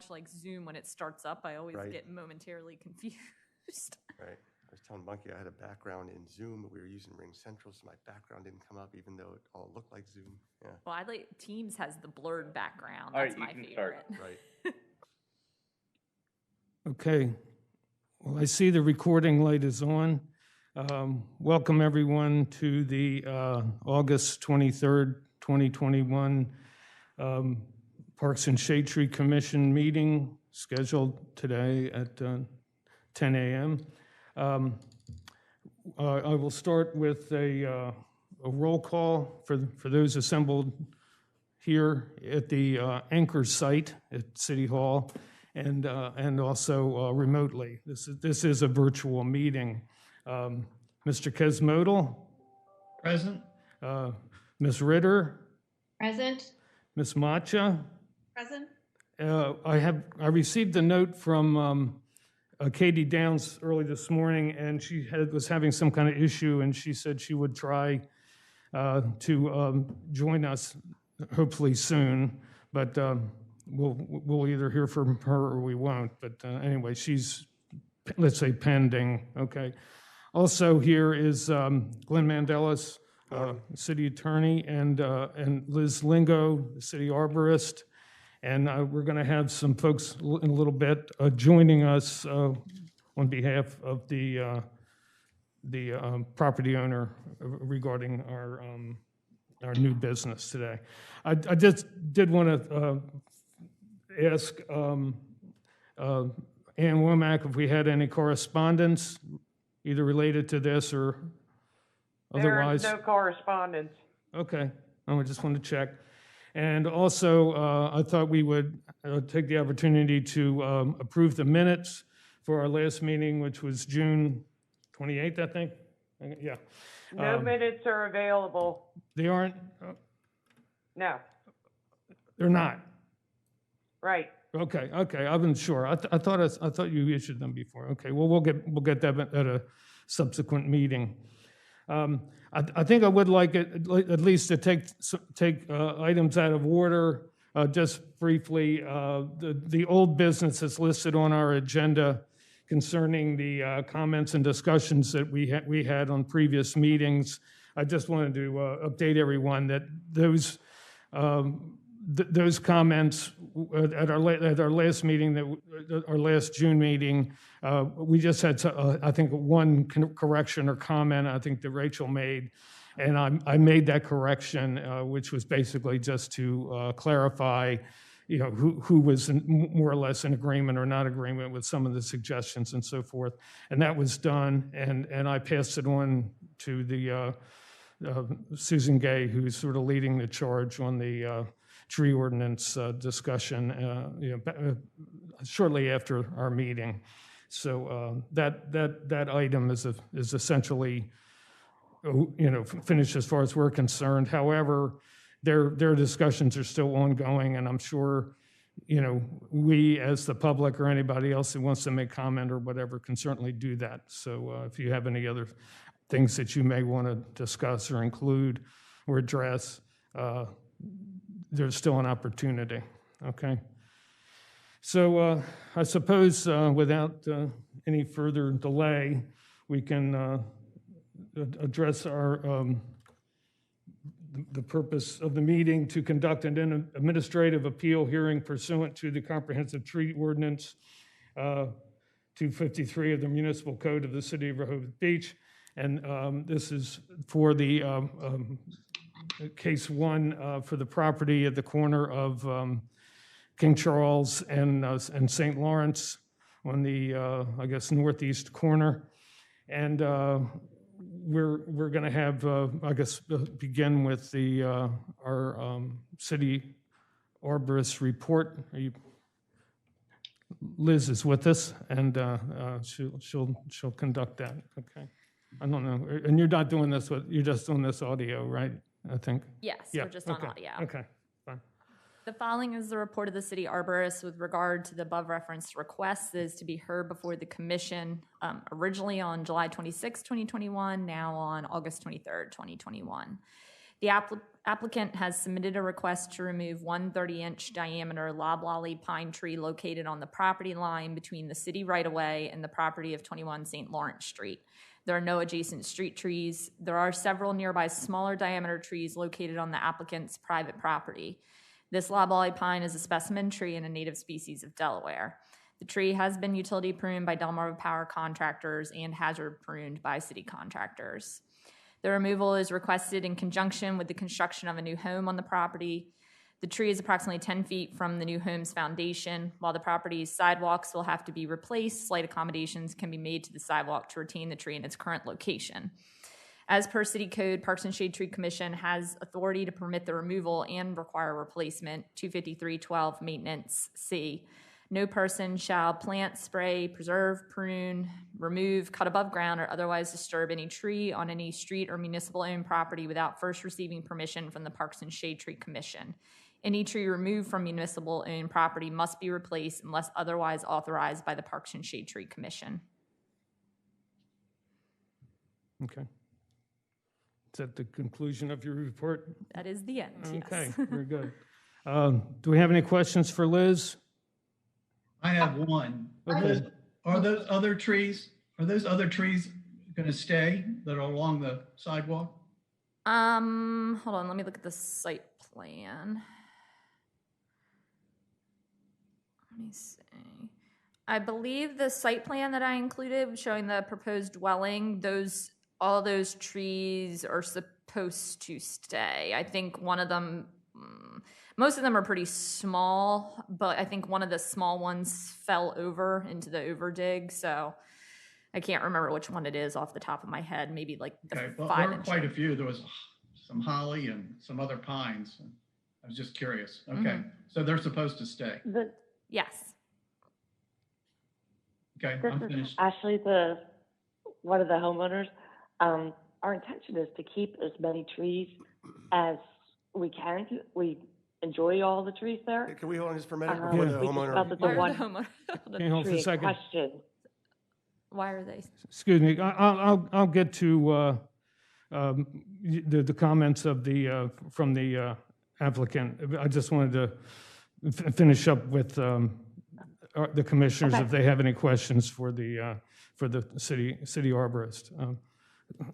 much like Zoom when it starts up. I always Right. get momentarily confused. Right. I was telling Monkey I had a background in Zoom, but we were using Ring Central, so my background didn't come up, even though it all looked like Zoom. Yeah. Well, I like Teams has the blurred background. All That's right, you my can start. favorite. Right. Okay. Well, I see the recording light is on. Welcome, everyone, to the August 23rd, 2021 Parks and Shade Tree Commission meeting scheduled today at 10 a.m. I will start with a roll call for those assembled here at the Anchor site at City Hall and also remotely. This is a virtual meeting. Mr. Kesmodal? Present. Ms. Ritter? Present. Ms. Matcha? Present. I received a note from Katie Downs early this morning, and she was having some kind of issue, and she said she would try to join us hopefully soon, but we'll either hear from her or we won't. But anyway, she's, let's say, pending. Okay. Also here is Glenn Mandelis, city attorney, and Liz Lingo, the city arborist. And we're going to have some folks in a little bit joining us on behalf of the property owner regarding our new business today. I just did want to ask Ann Womack if we had any correspondence, either related to this or otherwise. There is no correspondence. Okay, I just want to check. And also, I thought we would take the opportunity to approve the minutes for our last meeting, which was June 28th, I think. Yeah. No minutes are available. They aren't? No. They're not? Right. Okay. I wasn't sure. I thought you issued them before. Okay. Well, we'll get that at a subsequent meeting. I think I would like it at least to take items out of order. Just briefly, the old business that's listed on our agenda concerning the comments and discussions that we had on previous meetings. I just wanted to update everyone that those comments at our last meeting, our last June meeting, we just had, I think, one correction or comment I think that Rachel made, and I made that correction, which was basically just to clarify, who was more or less in agreement or not agreement with some of the suggestions and so forth, and that was done, and I passed it on to the Susan Gay, who's sort of leading the charge on the tree ordinance discussion, shortly after our meeting. So that item is essentially, finished as far as we're concerned. However, their discussions are still ongoing, and I'm sure, we as the public or anybody else who wants to make comment or whatever can certainly do that. So if you have any other things that you may want to discuss or include or address, there's still an opportunity, okay? So I suppose without any further delay, we can address the purpose of the meeting to conduct an administrative appeal hearing pursuant to the Comprehensive Tree Ordinance 253 of the Municipal Code of the City of Rehoboth Beach. And this is for the case one for the property at the corner of King Charles and St. Lawrence on the, I guess, northeast corner. And we're going to have, I guess, begin with our city arborist report. Liz is with us, and she'll conduct that. Okay. I don't know, and you're not doing this you're just doing this audio, right? I think. Yes, Yeah. we're just on Okay. audio. Okay. Fine. The following is the report of the city arborist with regard to the above referenced request that is to be heard before the commission originally on July 26, 2021, now on August 23rd, 2021. The Applicant has submitted a request to remove one 30-inch diameter loblolly pine tree located on the property line between the city right-of-way and the property of 21 St. Lawrence Street. There are no adjacent street trees. There are several nearby smaller diameter trees located on the applicant's private property. This loblolly pine is a specimen tree and a native species of Delaware. The tree has been utility pruned by Delmarva Power contractors and hazard pruned by city contractors. The removal is requested in conjunction with the construction of a new home on the property. The tree is approximately 10 feet from the new home's foundation. While the property's sidewalks will have to be replaced, slight accommodations can be made to the sidewalk to retain the tree in its current location. As per City Code, Parks and Shade Tree Commission has authority to permit the removal and require replacement, 253.12 Maintenance C. No person shall plant, spray, preserve, prune, remove, cut above ground, or otherwise disturb any tree on any street or municipal-owned property without first receiving permission from the Parks and Shade Tree Commission. Any tree removed from municipal-owned property must be replaced unless otherwise authorized by the Parks and Shade Tree Commission. Okay. Is that the conclusion of your report? That is the end, Okay, yes. very good. Do we have any questions for Liz? I have one. Okay. Are those other trees going to stay that are along the sidewalk? Hold on, let me look at the site plan. Let me see. I believe the site plan that I included showing the proposed dwelling, all those trees are supposed to stay. I think one of them, most of them are pretty small, but I think one of the small ones fell over into the overdig, so I can't remember which one it is off the top of my head. Maybe like the Okay, well, 5 there were inch. quite a few. There was some holly and some other pines. I was just curious. Okay, so they're supposed to stay. Yes. Okay, This I'm is finished. Ashley, one of the homeowners. Our intention is to keep as many trees as we can. We enjoy all the trees there. Can we hold on just for a minute Um, before Yeah. the we just felt homeowner? that Why the are one the homeowner? Can you hold for a tree in second? question. Why are they? Excuse me, I'll get to the comments of from the applicant. I just wanted to finish up with the commissioners Okay. if they have any questions for the city arborist.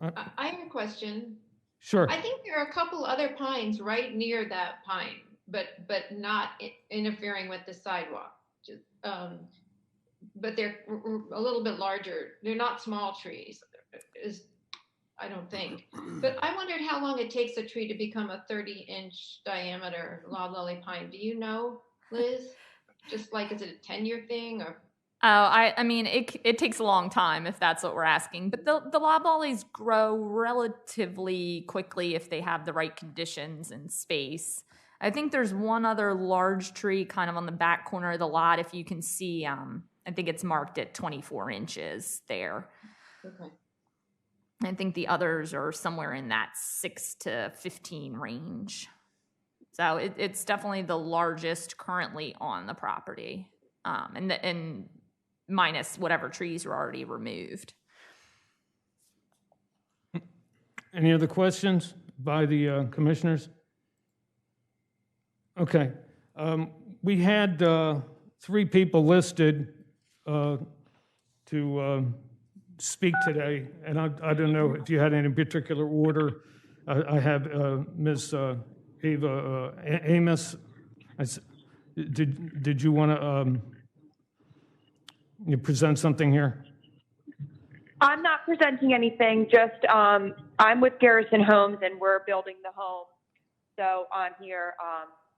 I have a question. Sure. I think there are a couple other pines right near that pine, but not interfering with the sidewalk. Just, but they're a little bit larger. They're not small trees, I don't think. But I wondered how long it takes a tree to become a 30-inch diameter loblolly pine. Do you know, Liz? Just like, is it a 10-year thing or? Oh, I mean, it takes a long time if that's what we're asking. But the loblollies grow relatively quickly if they have the right conditions and space. I think there's one other large tree kind of on the back corner of the lot. If you can see, I think it's marked at 24 inches there. Okay. I think the others are somewhere in that 6 to 15 range. So it's definitely the largest currently on the property, and minus whatever trees were already removed. Any other questions by the commissioners? Okay. We had 3 people listed to speak today, and I don't know if you had any particular order. I have Ms. Ava Amos. Did you want to you present something here? I'm not presenting anything, just I'm with Garrison Homes and we're building the home. So I'm here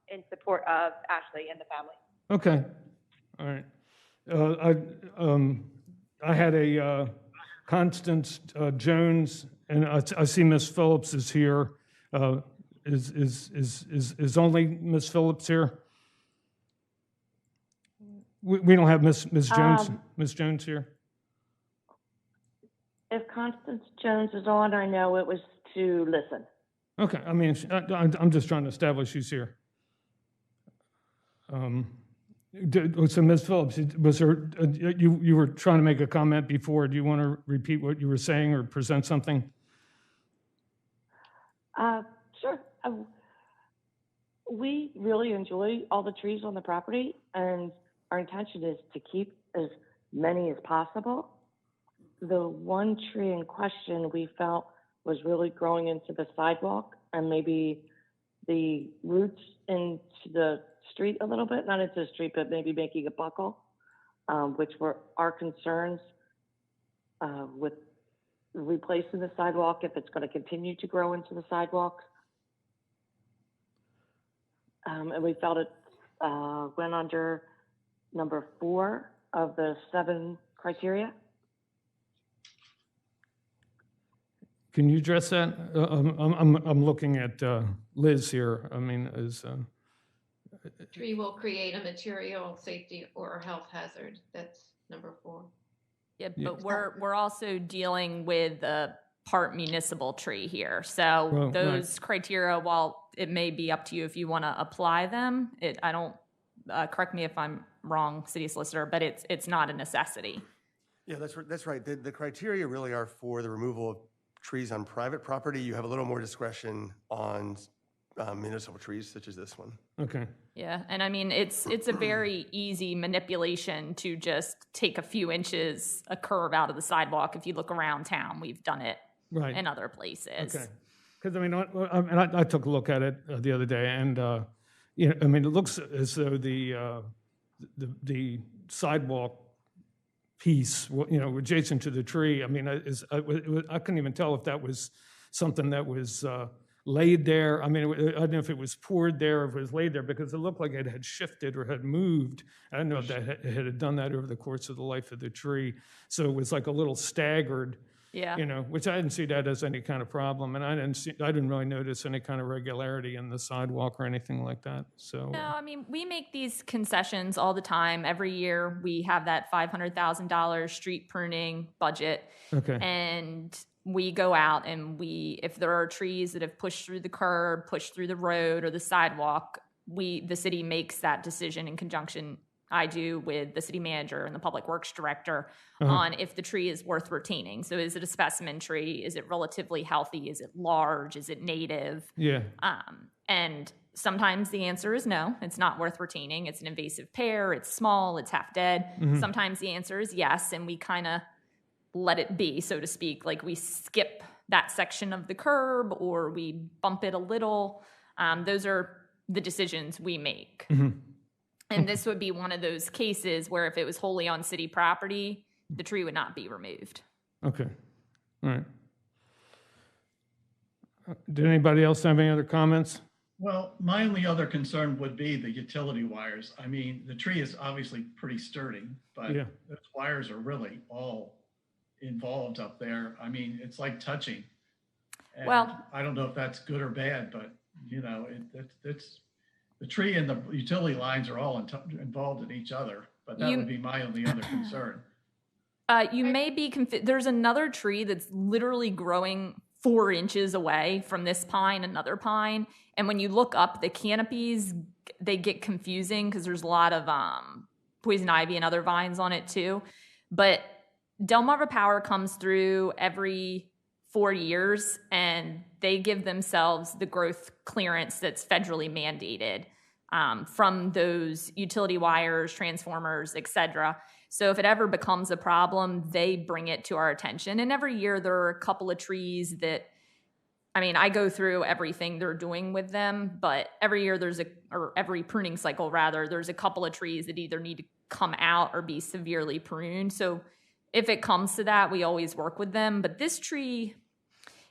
in support of Ashley and the family. Okay, all right. I had a Constance Jones, and I see Miss Phillips is here. Is only Miss Phillips here? We don't have Miss Jones. Miss Jones here. If Constance Jones is on, I know it was to listen. Okay, I mean, I'm just trying to establish she's here. So Ms. Phillips, was there, you were trying to make a comment before. Do you want to repeat what you were saying or present something? Sure. We really enjoy all the trees on the property, and our intention is to keep as many as possible. The one tree in question we felt was really growing into the sidewalk and maybe the roots into the street a little bit, not into the street, but maybe making a buckle, which were our concerns with replacing the sidewalk if it's going to continue to grow into the sidewalk. And we felt it went under number 4 of the 7 criteria. Can you address that? I'm looking at Liz here. I mean, Tree will create a material safety or health hazard. That's number 4. Yeah, but we're also dealing with a part municipal tree here. So those criteria, while it may be up to you if you want to apply them, I don't, correct me if I'm wrong, city solicitor, but it's not a necessity. Yeah, that's right. The criteria really are for the removal of trees on private property. You have a little more discretion on municipal trees such as this one. okay. Yeah, and I mean, it's a very easy manipulation to just take a few inches, a curve out of the sidewalk. If you look around town, we've done it in other places. Okay. Because I mean, I took a look at it the other day, and you know, I mean, it looks as though the sidewalk piece, you know, adjacent to the tree. I mean, I couldn't even tell if that was something that was laid there. I mean, I don't know if it was poured there or if it was laid there, because it looked like it had shifted or had moved. I don't know if that had done that over the course of the life of the tree. So it was like a little staggered. Yeah. You know, which I didn't see that as any kind of problem, and I didn't really notice any kind of regularity in the sidewalk or anything like that. So no, I mean, we make these concessions all the time. Every year we have that $500,000 street pruning budget. Okay. And we go out and if there are trees that have pushed through the curb, pushed through the road or the sidewalk, the city makes that decision in conjunction. I do with the city manager and the public works director on if the tree is worth retaining. So is it a specimen tree? Is it relatively healthy? Is it large? Is it native? Yeah. And sometimes the answer is no, it's not worth retaining. It's an invasive pear. It's small. It's half dead. Mm-hmm. Sometimes the answer is yes, and we kind of let it be, so to speak. Like we skip that section of the curb or we bump it a little. Those are the decisions we make. Mm-hmm. And this would be one of those cases where if it was wholly on city property, the tree would not be removed. Okay. All right. Did anybody else have any other comments? Well, my only other concern would be the utility wires. I mean, the tree is obviously pretty sturdy, but Yeah. those wires are really all involved up there. I mean, it's like touching. And Well- I don't know if that's good or bad, but you know, it's the tree and the utility lines are all involved in each other, but that would be my only other concern. You may be there's another tree that's literally growing 4 inches away from this pine, another pine. And when you look up the canopies, they get confusing because there's a lot of poison ivy and other vines on it too. But Delmarva Power comes through every 4 years and they give themselves the growth clearance that's federally mandated from those utility wires, transformers, etc. So if it ever becomes a problem, they bring it to our attention. And every year there are a couple of trees that, I mean, I go through everything they're doing with them, but every year or every pruning cycle rather, there's a couple of trees that either need to come out or be severely pruned. So if it comes to that, we always work with them. But this tree,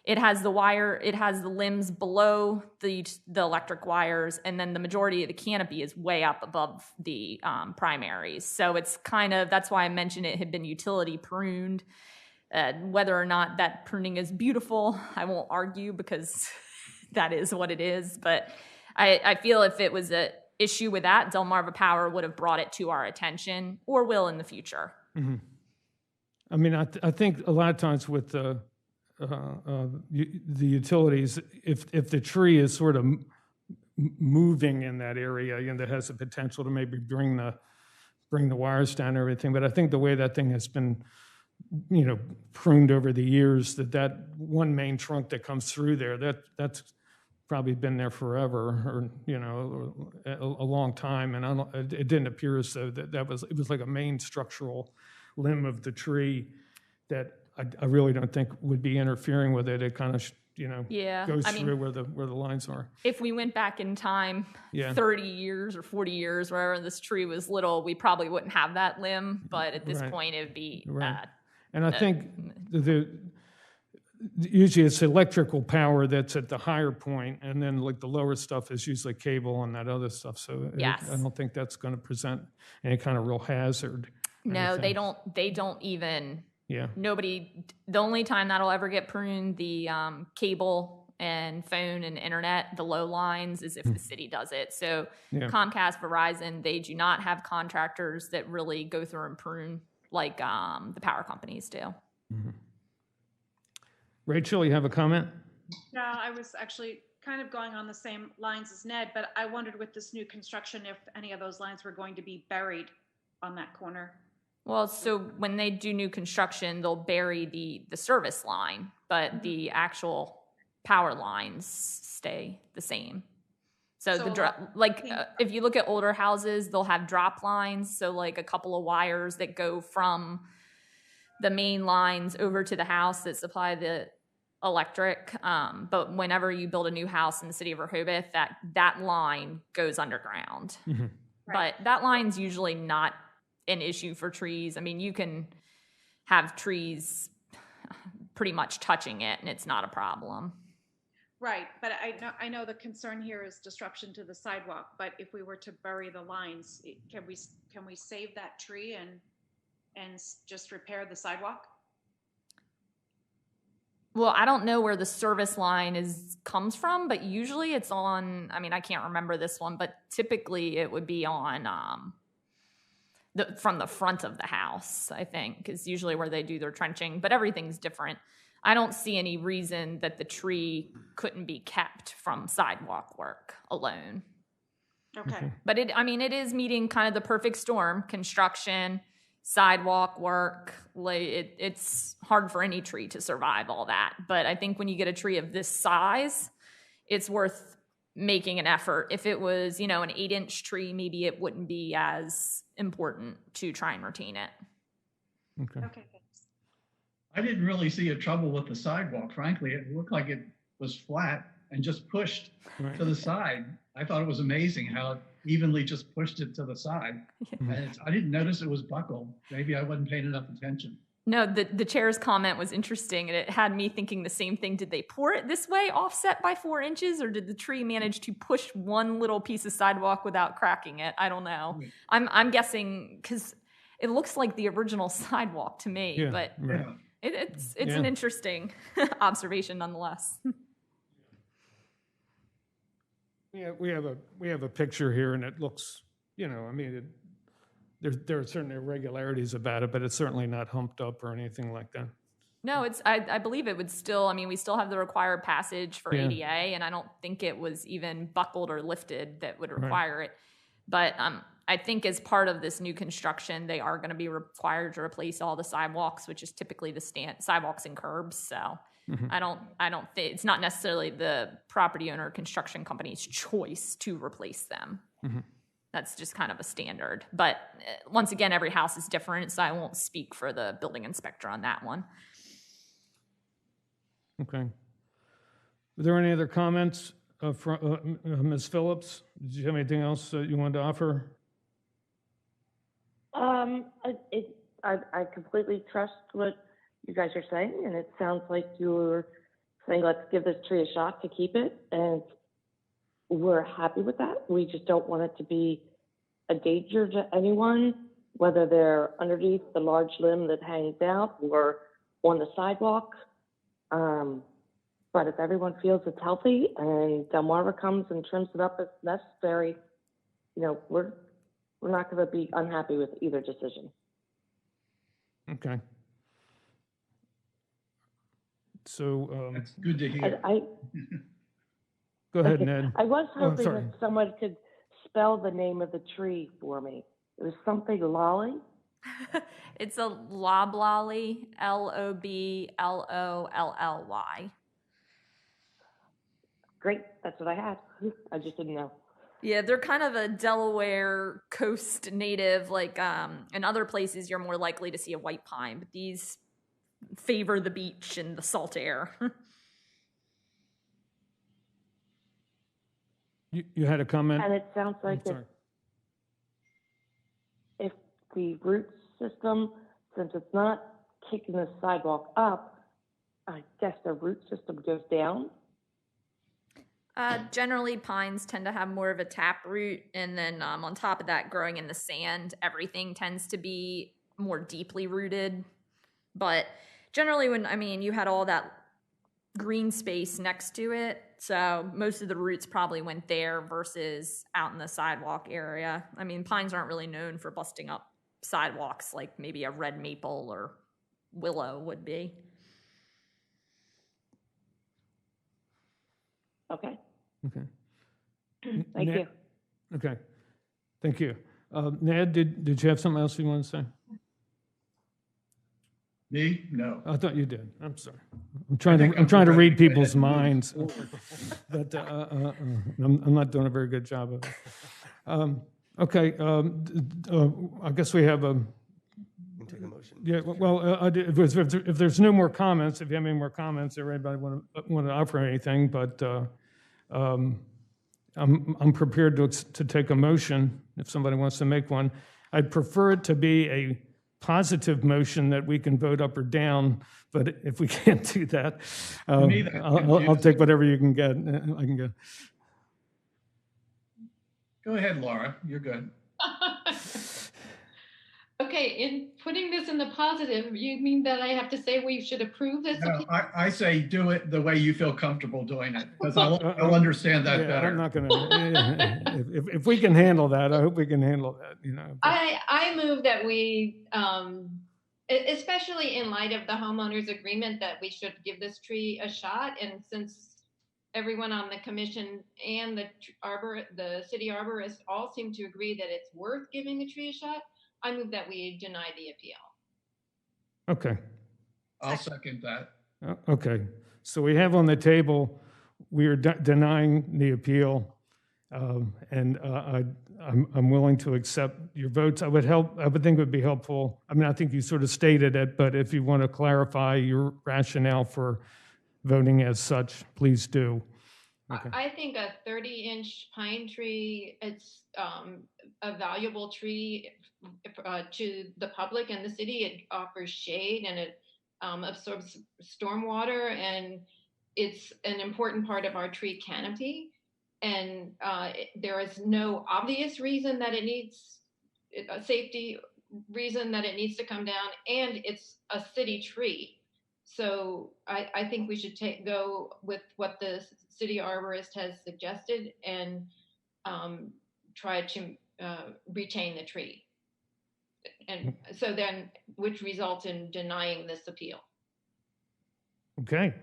it has the limbs below the electric wires, and then the majority of the canopy is way up above the primaries. So it's that's why I mentioned it had been utility pruned. Whether or not that pruning is beautiful, I won't argue because that is what it is. But I feel if it was an issue with that, Delmarva Power would have brought it to our attention or will in the future. Mm-hmm. I mean, I think a lot of times with the utilities, if the tree is sort of moving in that area, you know, that has the potential to maybe bring the wires down and everything. But I think the way that thing has been, you know, pruned over the years, that one main trunk that comes through there, that's probably been there forever, or, you know, a long time, and it didn't appear as though it was like a main structural limb of the tree that I really don't think would be interfering with it. It kind of, you know, Yeah, goes I mean, through where the lines are. if we went back in time, Yeah. 30 years or 40 years, wherever this tree was little, we probably wouldn't have that limb, but at this Right. point, it would be, Right. And I think usually it's electrical power that's at the higher point, and then like the lower stuff is usually cable and that other stuff. So Yes. I don't think that's going to present any kind of real hazard. or no, anything. they don't even, Yeah. the only time that'll ever get pruned, the cable and phone and internet, the low lines, is if the city does it. So Yeah. Comcast, Verizon, they do not have contractors that really go through and prune like the power companies do. Rachel, you have a comment? No, I was actually kind of going on the same lines as Ned, but I wondered with this new construction if any of those lines were going to be buried on that corner. Well, so when they do new construction, they'll bury the service line, but the actual power lines stay the same. So, So if you look at older houses, they'll have drop lines. So like a couple of wires that go from the main lines over to the house that supply the electric. But whenever you build a new house in the city of Rehoboth, that line goes underground. Mhm. Right. But that line's usually not an issue for trees. I mean, you can have trees pretty much touching it and it's not a problem. Right, but I know the concern here is disruption to the sidewalk, but if we were to bury the lines, can we save that tree and just repair the sidewalk? Well, I don't know where the service line comes from, but usually it's on, I mean, I can't remember this one, but typically it would be on from the front of the house, I think, is usually where they do their trenching, but everything's different. I don't see any reason that the tree couldn't be kept from sidewalk work alone. Okay. But it is meeting kind of the perfect storm: construction, sidewalk work. It's hard for any tree to survive all that. But I think when you get a tree of this size, it's worth making an effort. If it was, an 8-inch tree, maybe it wouldn't be as important to try and retain it. Okay. Okay, thanks. I didn't really see a trouble with the sidewalk, frankly. It looked like it was flat and just pushed Right. to the side. I thought it was amazing how it evenly just pushed it to the side. And I didn't notice it was buckled. Maybe I wasn't paying enough attention. No, the chair's comment was interesting, and it had me thinking the same thing. Did they pour it this way, offset by 4 inches, or did the tree manage to push one little piece of sidewalk without cracking it? I don't know. I'm guessing because it looks like the original sidewalk to me, Yeah, but right. Yeah. it's Yeah. an interesting observation nonetheless. Yeah, we have a picture here, and it looks, there are certain irregularities about it, but it's certainly not humped up or anything like that. No, I believe it would still, we still have the required passage for Yeah. ADA, and I don't think it was even buckled or lifted that would Right. require it. But I think as part of this new construction, they are going to be required to replace all the sidewalks, which is typically the sidewalks and curbs. So I don't think it's not necessarily the property owner or construction company's choice to replace them. That's just kind of a standard. But once again, every house is different, so I won't speak for the building inspector on that one. Okay. Were there any other comments from Ms. Phillips? Did you have anything else that you wanted to offer? I completely trust what you guys are saying, and it sounds like you're saying, let's give this tree a shot to keep it, and we're happy with that. We just don't want it to be a danger to anyone, whether they're underneath the large limb that hangs out or on the sidewalk. But if everyone feels it's healthy and Delmarva comes and trims it up as necessary, we're not going to be unhappy with either decision. Okay. So, That's good to hear. go ahead, Ned. I was hoping sorry. that someone could spell the name of the tree for me. It was something Loli. It's a loblolly, LOBLOLLY. Great, that's what I had. I just didn't know. Yeah, they're kind of a Delaware coast native. Like in other places, you're more likely to see a white pine, but these favor the beach and the salt air. You had a comment? And it sounds like if the root system, since it's not kicking the sidewalk up, I guess the root system goes down. Generally, pines tend to have more of a tap root, and then on top of that, growing in the sand, everything tends to be more deeply rooted. But generally, you had all that green space next to it, so most of the roots probably went there versus out in the sidewalk area. I mean, pines aren't really known for busting up sidewalks like maybe a red maple or willow would be. Okay. Okay. Thank you. Okay. Thank you. Ned, did you have something else you want to say? Me? No. I thought you did. I'm sorry. I'm trying to read people's minds, but I'm not doing a very good job of it. Okay. I guess we have a. Take a motion. Yeah. Well, if there's no more comments, if you have any more comments, or anybody want to offer anything, but I'm prepared to take a motion if somebody wants to make one. I'd prefer it to be a positive motion that we can vote up or down, but if we can't do that, I'll take whatever you can get. I can get. Go ahead, Laura. You're good. Okay, in putting this in the positive, you mean that I have to say we should approve this? No, I say do it the way you feel comfortable doing it, because I'll understand that better. I'm not going to. If we can handle that, I hope we can handle that. I move that we, especially in light of the homeowners agreement, that we should give this tree a shot. And since everyone on the commission and the city arborist all seem to agree that it's worth giving the tree a shot, I move that we deny the appeal. Okay. I'll second that. Okay. So we have on the table, we are denying the appeal, and I'm willing to accept your votes. I would think it would be helpful. I mean, I think you sort of stated it, but if you want to clarify your rationale for voting as such, please do. Okay. I think a 30-inch pine tree, it's a valuable tree to the public and the city. It offers shade and it absorbs stormwater, and it's an important part of our tree canopy. And there is no obvious reason that it needs a safety reason that it needs to come down, and it's a city tree. So I think we should go with what the city arborist has suggested and try to retain the tree. And so then, which results in denying this appeal. Okay.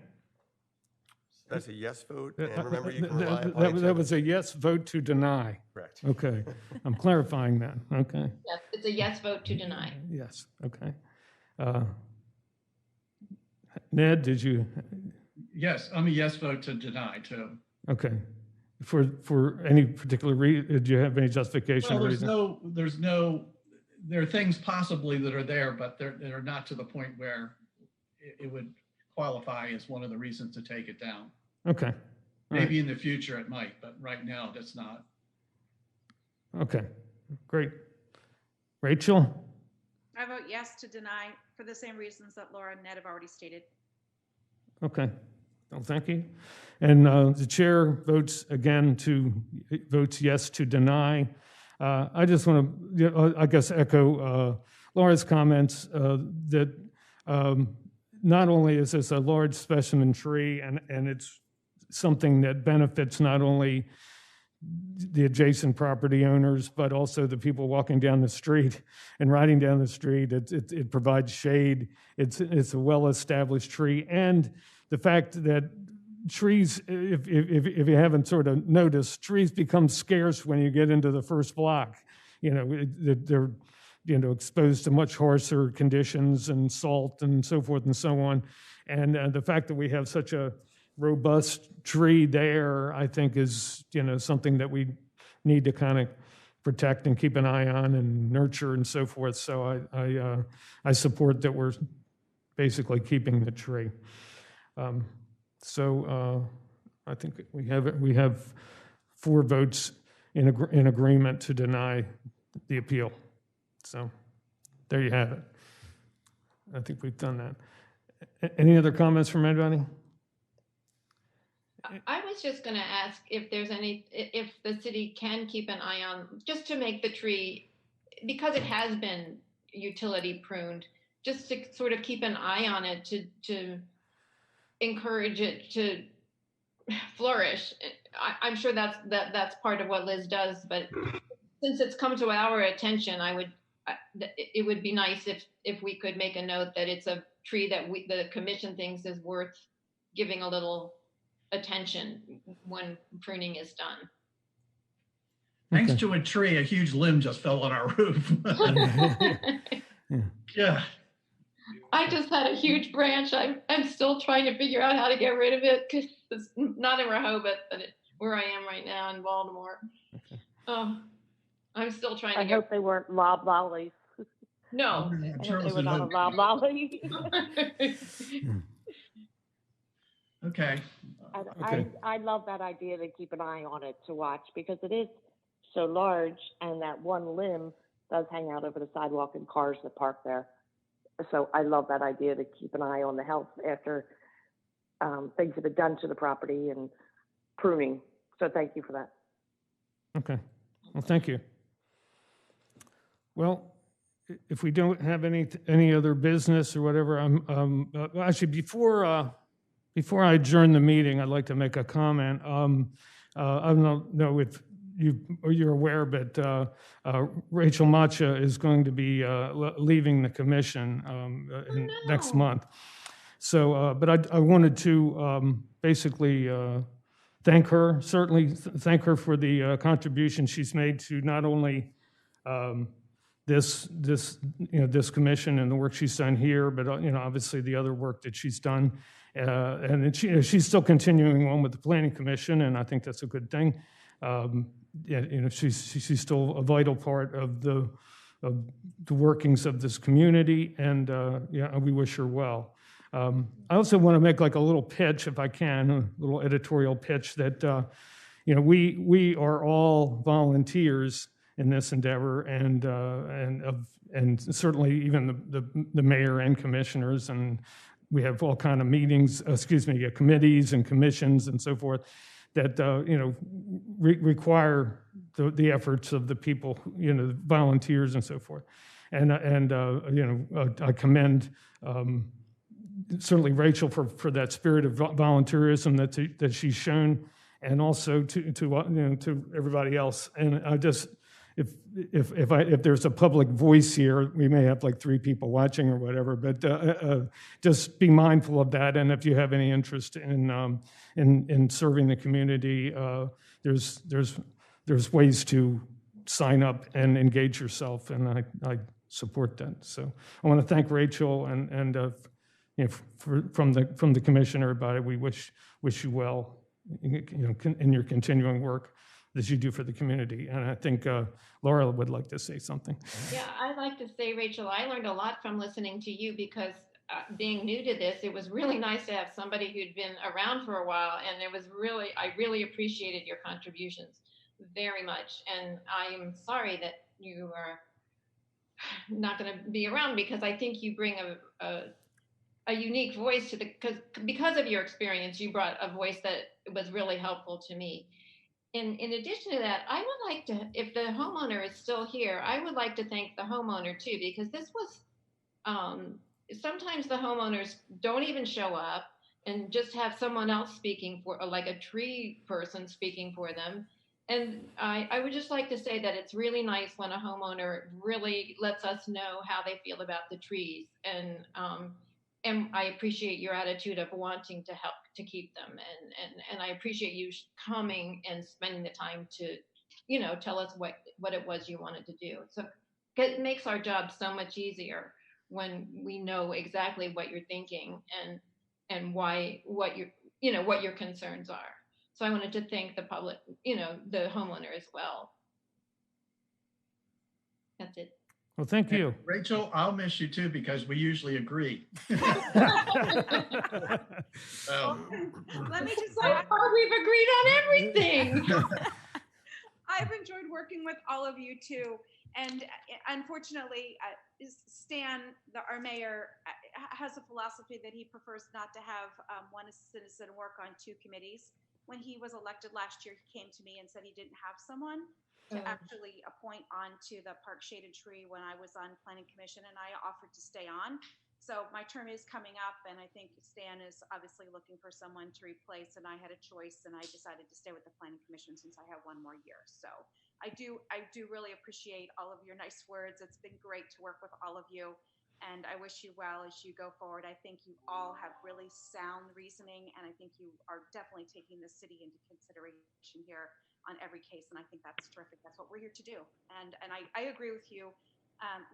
That's a yes vote, and remember, you can rely upon that was a yes vote to deny. Correct. Okay. I'm clarifying that. Okay. Yes, it's a yes vote to deny. Yes. Okay. Ned, did you? Yes, I'm a yes vote to deny too. Okay. For any particular reason, did you have any justification? Well, there are things possibly that are there, but they're not to the point where it would qualify as one of the reasons to take it down. Okay. Maybe in the future it might, but right now that's not. Okay, great. Rachel? I vote yes to deny for the same reasons that Laura and Ned have already stated. Okay, well, thank you. And the chair votes yes to deny. I just want to, I guess, echo Laura's comments that not only is this a large specimen tree and it's something that benefits not only the adjacent property owners, but also the people walking down the street and riding down the street. It provides shade. It's a well-established tree. And the fact that trees, if you haven't sort of noticed, trees become scarce when you get into the first block. They're exposed to much harsher conditions and salt and so forth and so on. And the fact that we have such a robust tree there, I think is, something that we need to kind of protect and keep an eye on and nurture and so forth. So I support that we're basically keeping the tree. So I think we have 4 votes in agreement to deny the appeal. So there you have it. I think we've done that. Any other comments from anybody? I was just going to ask if if the city can keep an eye on, just to make the tree, because it has been utility pruned, just to sort of keep an eye on it to encourage it to flourish. I'm sure that's part of what Liz does, but since it's come to our attention, it would be nice if we could make a note that it's a tree that the commission thinks is worth giving a little attention when pruning is done. Thanks to a tree, a huge limb just fell on our roof. Yeah. I just had a huge branch. I'm still trying to figure out how to get rid of it because it's not in Rehoboth, but where I am right now in Baltimore. Oh, I'm still trying to I hope they weren't lollies. No. I'm sure it was They were not a lolly. Okay. I love that idea to keep an eye on it to watch because it is so large and that one limb does hang out over the sidewalk and cars that park there. So I love that idea to keep an eye on the health after things have been done to the property and pruning. So thank you for that. Okay. Well, thank you. Well, if we don't have any other business or whatever, actually before I adjourn the meeting, I'd like to make a comment. I don't know if you're aware, but Rachel Macha is going to be leaving the commission next month. So, but I wanted to basically thank her, certainly thank her for the contribution she's made to not only this commission and the work she's done here, but obviously the other work that she's done. And she's still continuing on with the Planning Commission, and I think that's a good thing. She's still a vital part of the workings of this community, and we wish her well. I also want to make like a little pitch, if I can, a little editorial pitch that we are all volunteers in this endeavor, and certainly even the mayor and commissioners, and we have all kind of meetings, committees and commissions and so forth that require the efforts of the people, volunteers and so forth. And I commend certainly Rachel for that spirit of volunteerism that she's shown, and also to everybody else. And I just, if there's a public voice here, we may have like 3 people watching or whatever, but just be mindful of that. And if you have any interest in serving the community, there's ways to sign up and engage yourself, and I support that. So I want to thank Rachel and from the commission, everybody. We wish you well, in your continuing work that you do for the community. And I think Laura would like to say something. Yeah, I'd like to say, Rachel, I learned a lot from listening to you because being new to this, it was really nice to have somebody who'd been around for a while. And I really appreciated your contributions very much. And I am sorry that you are not going to be around, because I think you bring a unique voice to because of your experience, you brought a voice that was really helpful to me. In addition to that, I would like to, if the homeowner is still here, I would like to thank the homeowner too, because this was, sometimes the homeowners don't even show up and just have someone else speaking for, like a tree person speaking for them. And I would just like to say that it's really nice when a homeowner really lets us know how they feel about the trees. And I appreciate your attitude of wanting to help to keep them. And I appreciate you coming and spending the time to, tell us what it was you wanted to do. So it makes our job so much easier when we know exactly what you're thinking and why, what your concerns are. So I wanted to thank the public, the homeowner as well. That's it. Well, thank you. Rachel, I'll miss you too, because we usually agree. Let me just So say, far, we've agreed on everything. I've enjoyed working with all of you too. And unfortunately, Stan, our mayor, has a philosophy that he prefers not to have one citizen work on two committees. When he was elected last year, he came to me and said he didn't have someone to actually appoint onto the Park Shaded Tree when I was on Planning Commission, and I offered to stay on. So my term is coming up, and I think Stan is obviously looking for someone to replace, and I had a choice, and I decided to stay with the Planning Commission since I have one more year. So I do really appreciate all of your nice words. It's been great to work with all of you, and I wish you well as you go forward. I think you all have really sound reasoning, and I think you are definitely taking the city into consideration here on every case, and I think that's terrific. That's what we're here to do. And I agree with you,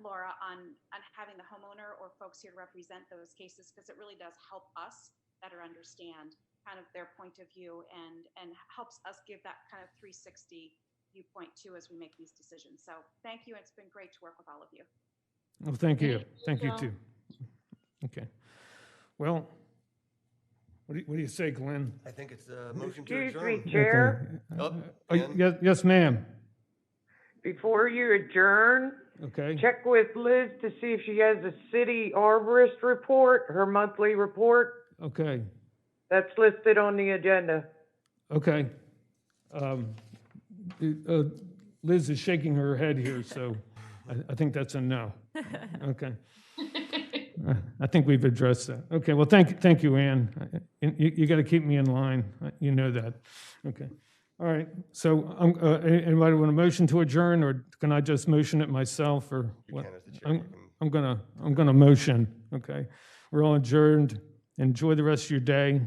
Laura, on having the homeowner or folks here to represent those cases, because it really does help us better understand kind of their point of view and helps us give that kind of 360 viewpoint too as we make these decisions. So thank you. It's been great to work with all of you. Well, thank you. Thank you too. Okay. Well, what do you say, Glenn? I think it's a motion to Excuse adjourn. me, Chair. Yes, ma'am. Before you adjourn, Okay. check with Liz to see if she has a city arborist report, her monthly report. Okay. That's listed on the agenda. Okay. Liz is shaking her head here, so I think that's a no. Okay. I think we've addressed that. Okay, well, thank you, Ann. You got to keep me in line. You know that. Okay. All right. So, anybody want a motion to adjourn, or can I just motion it myself, or what? You can, as the chair. I'm gonna motion. Okay. We're all adjourned. Enjoy the rest of your day.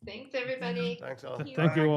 Thanks, everybody. Thanks all. Thank you all.